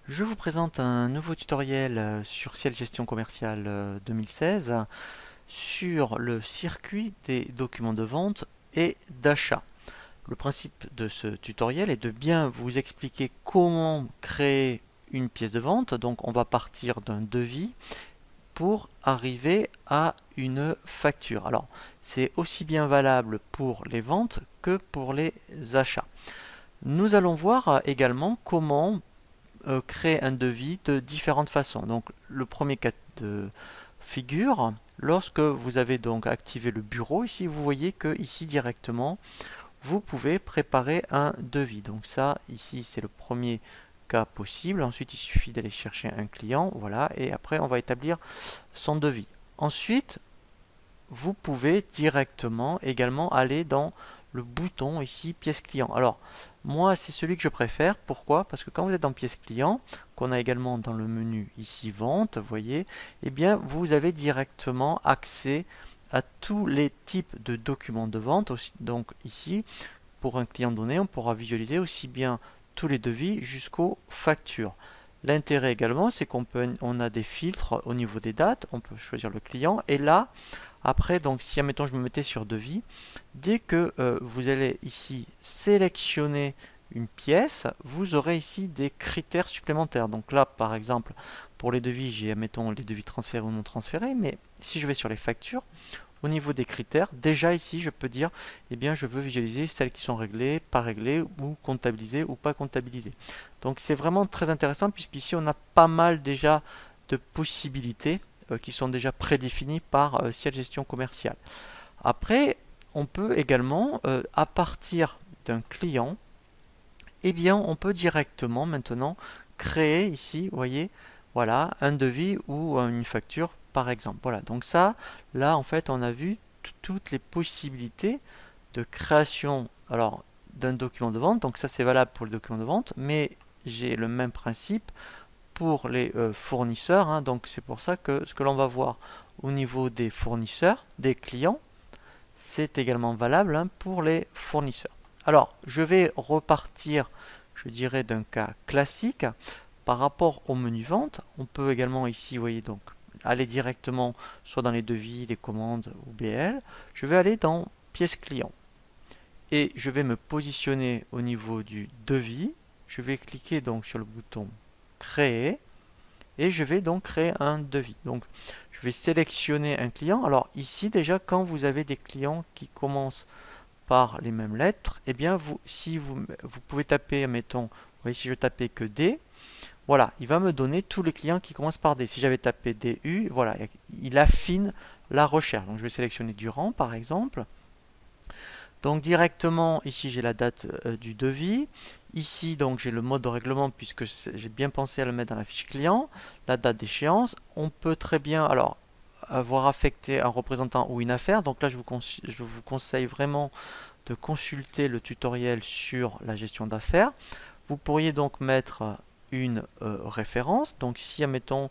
Je vous présente un nouveau tutoriel sur Ciel Gestion Commerciale 2016 sur le circuit des documents de vente et d'achat. Le principe de ce tutoriel est de bien vous expliquer comment créer une pièce de vente. Donc on va partir d'un devis pour arriver à une facture. Alors c'est aussi bien valable pour les ventes que pour les achats. Nous allons voir également comment créer un devis de différentes façons. Donc le premier cas de figure, lorsque vous avez donc activé le bureau, ici vous voyez que ici directement vous pouvez préparer un devis. Donc ça ici c'est le premier cas possible. Ensuite il suffit d'aller chercher un client, voilà, et après on va établir son devis. Ensuite vous pouvez directement également aller dans le bouton ici pièce client. Alors moi c'est celui que je préfère. Pourquoi? Parce que quand vous êtes dans pièce client, qu'on a également dans le menu ici vente, vous voyez, eh bien vous avez directement accès à tous les types de documents de vente. Donc ici, pour un client donné, on pourra visualiser aussi bien tous les devis jusqu'aux factures. L'intérêt également, c'est on a des filtres au niveau des dates, on peut choisir le client, et là, après, donc si admettons je me mettais sur devis, dès que vous allez ici sélectionner une pièce, vous aurez ici des critères supplémentaires. Donc là, par exemple, pour les devis, j'ai admettons les devis transférés ou non transférés, mais si je vais sur les factures, au niveau des critères, déjà ici, je peux dire, eh bien, je veux visualiser celles qui sont réglées, pas réglées, ou comptabilisées ou pas comptabilisées. Donc c'est vraiment très intéressant puisqu'ici, on a pas mal déjà de possibilités qui sont déjà prédéfinies par Ciel Gestion Commerciale. Après, on peut également, à partir d'un client, eh bien, on peut directement maintenant créer ici, vous voyez, voilà, un devis ou une facture par exemple. Voilà, donc ça, là, en fait, on a vu toutes les possibilités de création, alors, d'un document de vente. Donc ça, c'est valable pour le document de vente, mais j'ai le même principe pour les fournisseurs, hein. Donc c'est pour ça que ce que l'on va voir au niveau des fournisseurs, des clients, c'est également valable, hein, pour les fournisseurs. Alors, je vais repartir, je dirais, d'un cas classique. Par rapport au menu vente, on peut également ici, vous voyez, donc aller directement soit dans les devis, les commandes ou BL. Je vais aller dans pièce client et je vais me positionner au niveau du devis. Je vais cliquer donc sur le bouton créer et je vais donc créer un devis. Donc je vais sélectionner un client. Alors ici déjà quand vous avez des clients qui commencent par les mêmes lettres, eh bien si vous pouvez taper, mettons, vous voyez, si je tapais que D, voilà, il va me donner tous les clients qui commencent par D. Si j'avais tapé DU, voilà, il affine la recherche. Donc je vais sélectionner Durand par exemple. Donc directement, ici j'ai la date du devis. Ici donc j'ai le mode de règlement puisque j'ai bien pensé à le mettre dans la fiche client. La date d'échéance. On peut très bien alors avoir affecté un représentant ou une affaire. Donc là je vous conseille vraiment de consulter le tutoriel sur la gestion d'affaires. Vous pourriez donc mettre une référence. Donc si, admettons,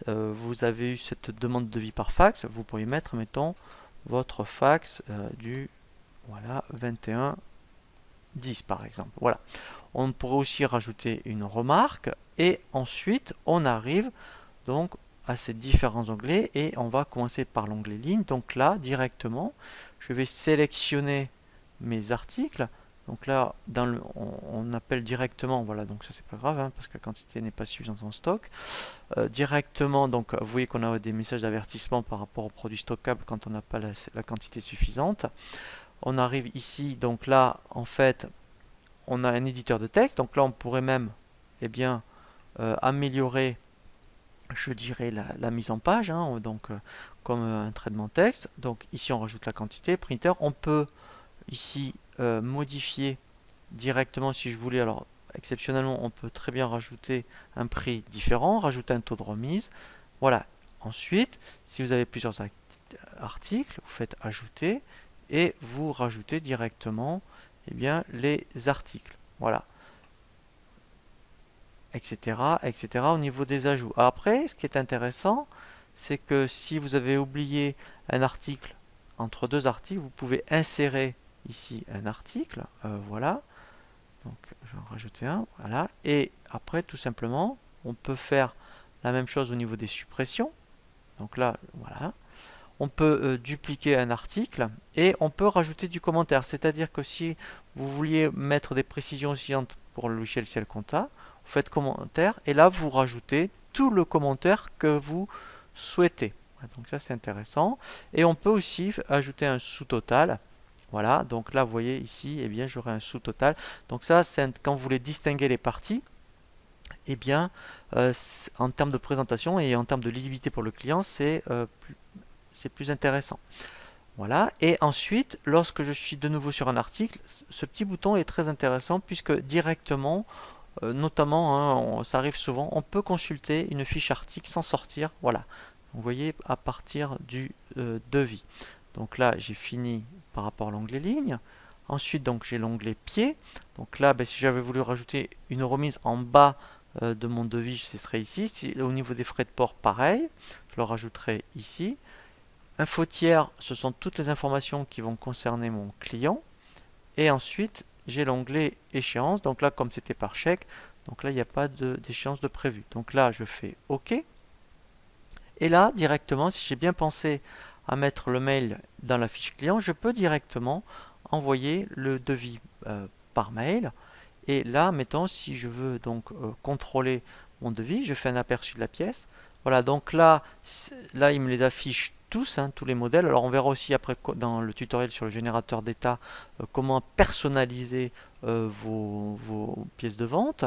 vous avez eu cette demande de devis par fax, vous pourriez mettre, mettons, votre fax du voilà, 21 10 par exemple. Voilà. On pourrait aussi rajouter une remarque et ensuite on arrive donc à ces différents onglets et on va commencer par l'onglet ligne. Donc là directement je vais sélectionner mes articles. Donc là, on appelle directement, voilà, donc ça c'est pas grave, hein, parce que la quantité n'est pas suffisante en stock. Directement, donc vous voyez qu'on a des messages d'avertissement par rapport aux produits stockables quand on n'a pas la quantité suffisante. On arrive ici, donc là, en fait, on a un éditeur de texte. Donc là, on pourrait même, eh bien, améliorer, je dirais, la mise en page, hein, donc comme un traitement texte. Donc ici, on rajoute la quantité, printer. On peut ici modifier directement si je voulais. Alors, exceptionnellement, on peut très bien rajouter un prix différent, rajouter un taux de remise. Voilà. Ensuite, si vous avez plusieurs articles, vous faites ajouter et vous rajoutez directement, eh bien, les articles. Voilà, etc., etc. au niveau des ajouts. Après, ce qui est intéressant, c'est que si vous avez oublié un article entre deux articles, vous pouvez insérer ici un article. Voilà. Donc, je vais en rajouter un. Voilà. Et après, tout simplement, on peut faire la même chose au niveau des suppressions. Donc là, voilà. On peut dupliquer un article et on peut rajouter du commentaire. C'est-à-dire que si vous vouliez mettre des précisions aussi pour le logiciel Ciel Compta, vous faites commentaire et là vous rajoutez tout le commentaire que vous souhaitez. Donc ça c'est intéressant. Et on peut aussi ajouter un sous-total. Voilà, donc là vous voyez ici, eh bien j'aurai un sous-total. Donc ça, c'est quand vous voulez distinguer les parties, eh bien en termes de présentation et en termes de lisibilité pour le client, c'est plus intéressant. Voilà. Et ensuite, lorsque je suis de nouveau sur un article, ce petit bouton est très intéressant puisque directement, notamment, ça arrive souvent, on peut consulter une fiche article sans sortir. Voilà. Vous voyez, à partir du devis. Donc là, j'ai fini par rapport à l'onglet ligne. Ensuite, donc j'ai l'onglet pied. Donc là, si j'avais voulu rajouter une remise en bas de mon devis, ce serait ici. Au niveau des frais de port, pareil. Je le rajouterai ici. Info tiers, ce sont toutes les informations qui vont concerner mon client. Et ensuite, j'ai l'onglet échéance. Donc là, comme c'était par chèque, donc là, il n'y a pas d'échéance de prévu. Donc là, je fais OK. Et là, directement, si j'ai bien pensé à mettre le mail dans la fiche client, je peux directement envoyer le devis par mail. Et là, mettons, si je veux donc contrôler mon devis, je fais un aperçu de la pièce. Voilà, donc là, il me les affiche tous, tous les modèles. Alors on verra aussi après dans le tutoriel sur le générateur d'état comment personnaliser vos pièces de vente.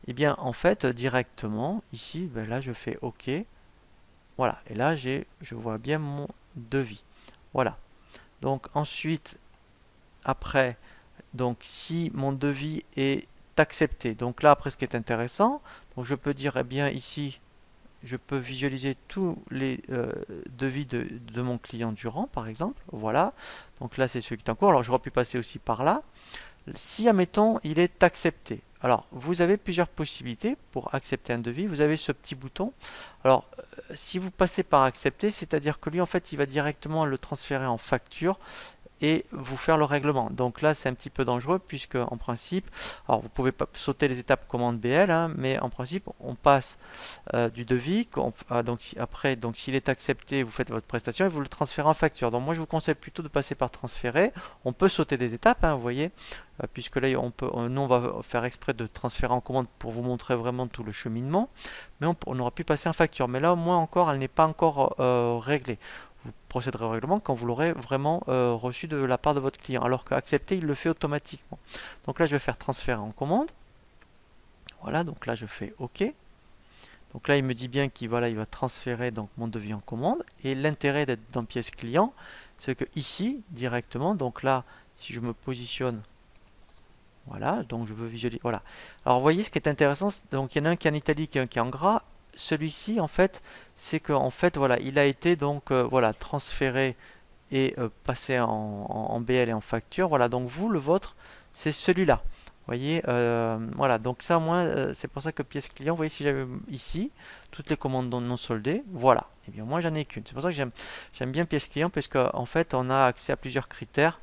Et bien en fait, directement, ici, là je fais OK. Voilà, et là je vois bien mon devis. Voilà. Donc ensuite, après, donc si mon devis est accepté, donc là après ce qui est intéressant, donc je peux dire, eh bien ici, je peux visualiser tous les devis de mon client durant, par exemple. Voilà. Donc là, c'est celui qui est en cours. Alors, j'aurais pu passer aussi par là. Si, admettons, il est accepté. Alors, vous avez plusieurs possibilités pour accepter un devis. Vous avez ce petit bouton. Alors, si vous passez par accepter, c'est-à-dire que lui, en fait, il va directement le transférer en facture et vous faire le règlement. Donc là, c'est un petit peu dangereux puisque en principe, alors vous pouvez pas sauter les étapes commande BL, mais en principe, on passe du devis. Après, donc s'il est accepté, vous faites votre prestation et vous le transférez en facture. Donc moi, je vous conseille plutôt de passer par transférer. On peut sauter des étapes, vous voyez, puisque là, nous, on va faire exprès de transférer en commande pour vous montrer vraiment tout le cheminement. Mais on aura pu passer en facture. Mais là, au moins encore, elle n'est pas encore réglée. Vous procéderez au règlement quand vous l'aurez vraiment reçu de la part de votre client. Alors qu'accepter, il le fait automatiquement. Donc là, je vais faire transférer en commande. Voilà, donc là, je fais OK. Donc là, il me dit bien qu'il il va transférer donc, mon devis en commande. Et l'intérêt d'être dans pièce client, c'est que ici, directement, donc là, si je me positionne, voilà, donc je veux visualiser, voilà. Alors, vous voyez, ce qui est intéressant, donc il y en a un qui est en italique et un qui est en gras. Celui-ci, en fait, c'est qu'en fait, voilà, il a été donc voilà, transféré et passé en BL et en facture. Voilà, donc vous, le vôtre, c'est celui-là. Vous voyez, voilà, donc ça, au moins, c'est pour ça que pièce client, vous voyez, si j'avais ici toutes les commandes non soldées, voilà. Et bien, moi, j'en ai qu'une. C'est pour ça que j'aime bien pièce client, parce qu'en fait, on a accès à plusieurs critères.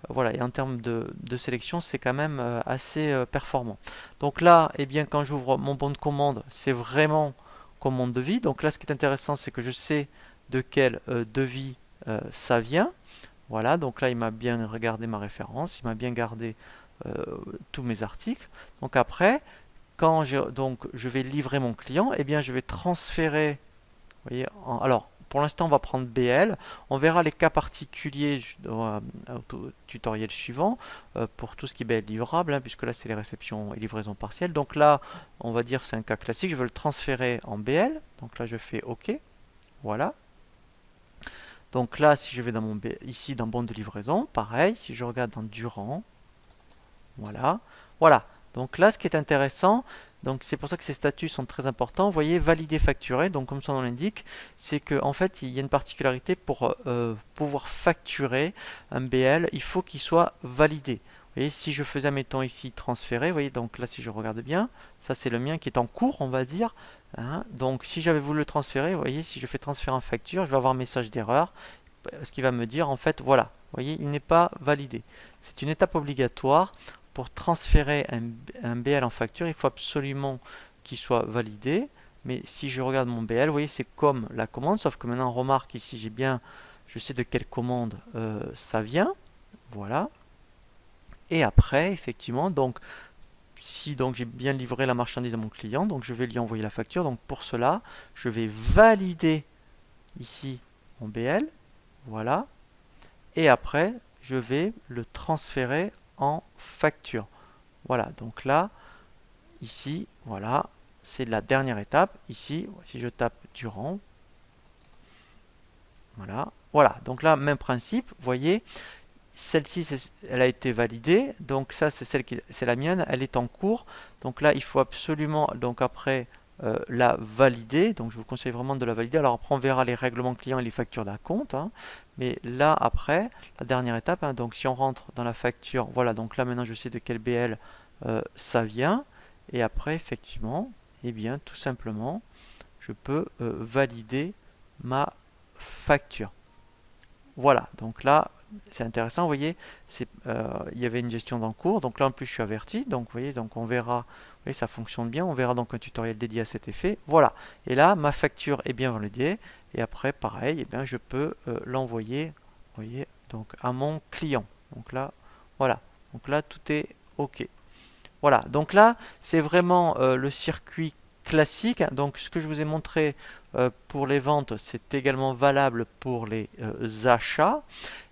Voilà, et en termes de sélection, c'est quand même assez performant. Donc là, eh bien, quand j'ouvre mon bon de commande, c'est vraiment commande devis. Donc là, ce qui est intéressant, c'est que je sais de quel devis ça vient. Voilà, donc là, il m'a bien regardé ma référence, il m'a bien gardé tous mes articles. Donc après, quand je vais livrer mon client, eh bien, je vais transférer. Vous voyez, alors, pour l'instant, on va prendre BL. On verra les cas particuliers au tutoriel suivant pour tout ce qui est livrable, puisque là, c'est les réceptions et livraisons partielles. Donc là, on va dire c'est un cas classique. Je veux le transférer en BL. Donc là, je fais OK. Voilà. Donc là, si je vais ici dans bon de livraison, pareil. Si je regarde dans durant, voilà. Voilà. Donc là, ce qui est intéressant, donc c'est pour ça que ces statuts sont très importants. Vous voyez, valider, facturer. Donc comme son nom l'indique, c'est qu'en fait, il y a une particularité pour pouvoir facturer un BL, il faut qu'il soit validé. Vous voyez, si je faisais, mettons ici, transférer, vous voyez, donc là, si je regarde bien, ça c'est le mien qui est en cours, on va dire. Donc si j'avais voulu le transférer, vous voyez, si je fais transférer en facture, je vais avoir un message d'erreur, ce qui va me dire, en fait, voilà, vous voyez, il n'est pas validé. C'est une étape obligatoire. Pour transférer un BL en facture, il faut absolument qu'il soit validé. Mais si je regarde mon BL, vous voyez, c'est comme la commande, sauf que maintenant, remarque ici, je sais de quelle commande ça vient. Voilà. Et après, effectivement, donc, si donc j'ai bien livré la marchandise à mon client, donc je vais lui envoyer la facture. Donc pour cela, je vais valider ici mon BL. Voilà. Et après, je vais le transférer en facture. Voilà. Donc là, ici, voilà, c'est la dernière étape. Ici, si je tape Durand, voilà. Voilà. Donc là, même principe. Vous voyez, celle-ci, elle a été validée. Donc ça, c'est la mienne. Elle est en cours. Donc là, il faut absolument, donc après, la valider. Donc je vous conseille vraiment de la valider. Alors après, on verra les règlements clients et les factures d'acompte, hein. Mais là, après, la dernière étape, hein, donc si on rentre dans la facture, voilà. Donc là, maintenant, je sais de quel BL ça vient. Et après, effectivement, eh bien, tout simplement, je peux valider ma facture. Voilà, donc là, c'est intéressant, vous voyez, il y avait une gestion d'encours, donc là en plus je suis averti, donc vous voyez, donc on verra, vous voyez, ça fonctionne bien, on verra donc un tutoriel dédié à cet effet, voilà, et là ma facture est bien validée, et après pareil, eh bien, je peux l'envoyer, vous voyez, donc à mon client, donc là, voilà, donc là tout est OK. Voilà, donc là, c'est vraiment le circuit classique. Donc ce que je vous ai montré pour les ventes, c'est également valable pour les achats.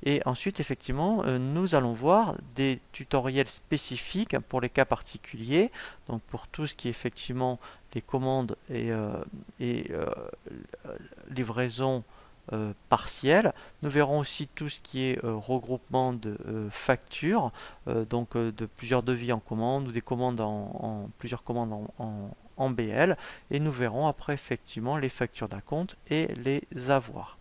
Et ensuite, effectivement, nous allons voir des tutoriels spécifiques pour les cas particuliers. Donc pour tout ce qui est effectivement les commandes et livraison partielle. Nous verrons aussi tout ce qui est regroupement de factures, donc de plusieurs devis en commande ou des commandes plusieurs commandes en BL. Et nous verrons après effectivement les factures d'acompte et les avoirs.